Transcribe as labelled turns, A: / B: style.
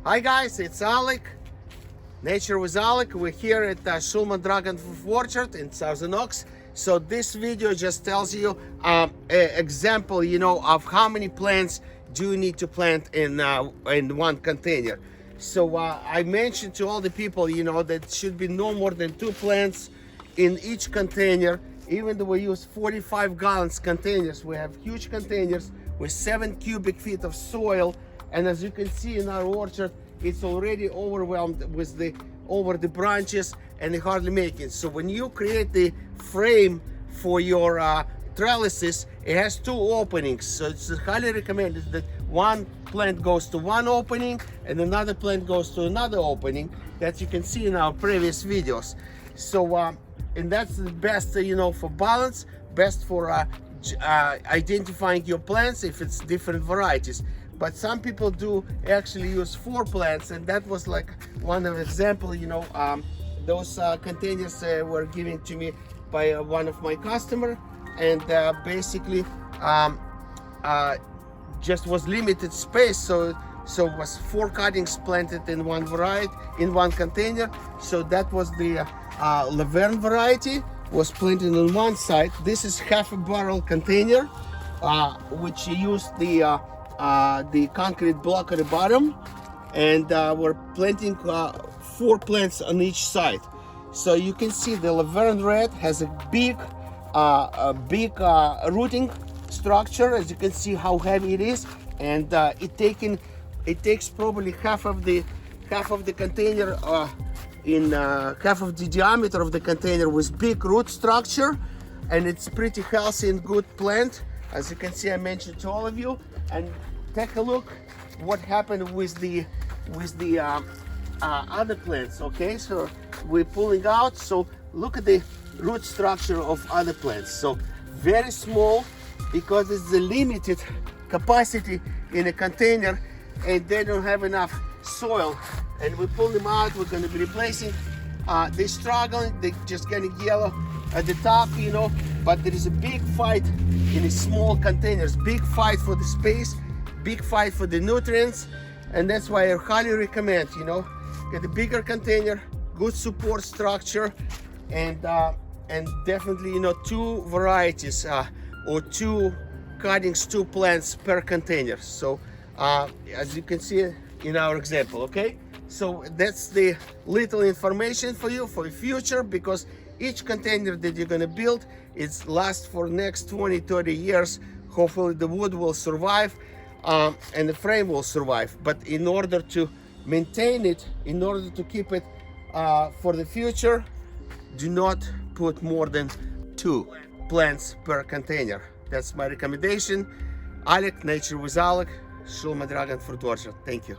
A: Hi guys, it's Alik, Nature with Alik. We're here at Shulman Dragon Orchard in Southern Oaks. So this video just tells you an example, of how many plants do you need to plant in one container. So I mentioned to all the people, that should be no more than 2 plants in each container. Even though we use 45 gallons containers, we have huge containers with 7 cubic feet of soil. And as you can see in our orchard, it's already overwhelmed with over the branches and hardly making. So when you create the frame for your trellises, it has 2 openings. So it's highly recommended that one plant goes to one opening and another plant goes to another opening, that you can see in our previous videos. So and that's the best, for balance, best for identifying your plants if it's different varieties. But some people do actually use 4 plants, and that was like one of example. Those containers were given to me by one of my customer, and basically just was limited space, so was 4 cuttings planted in one variety in one container. So that was the Laverne variety was planted on one side. This is half a barrel container, which used the concrete block at the bottom, and we're planting 4 plants on each side. So you can see the Laverne red has a big rooting structure. As you can see how heavy it is, and it takes probably half of the container, in half of the diameter of the container, with big root structure, and it's pretty healthy and good plant. As you can see, I mentioned to all of you. And take a look what happened with the other plants. Okay, so we're pulling out. So look at the root structure of other plants. So very small, because it's the limited capacity in a container, and they don't have enough soil. And we pull them out. We're going to be replacing. They're struggling. They're just getting yellow at the top, but there is a big fight in the small containers, big fight for the space, big fight for the nutrients. And that's why I highly recommend, get a bigger container, good support structure, and definitely 2 varieties or 2 cuttings, 2 plants per container. So as you can see in our example. Okay, so that's the little information for you for the future, because each container that you're going to build, it's lasts for next 20-30 years. Hopefully the wood will survive, and the frame will survive. But in order to maintain it, in order to keep it for the future, do not put more than 2 plants per container. That's my recommendation. Alik, Nature with Alik, Shulman Dragon Fruit Orchard. Thank you.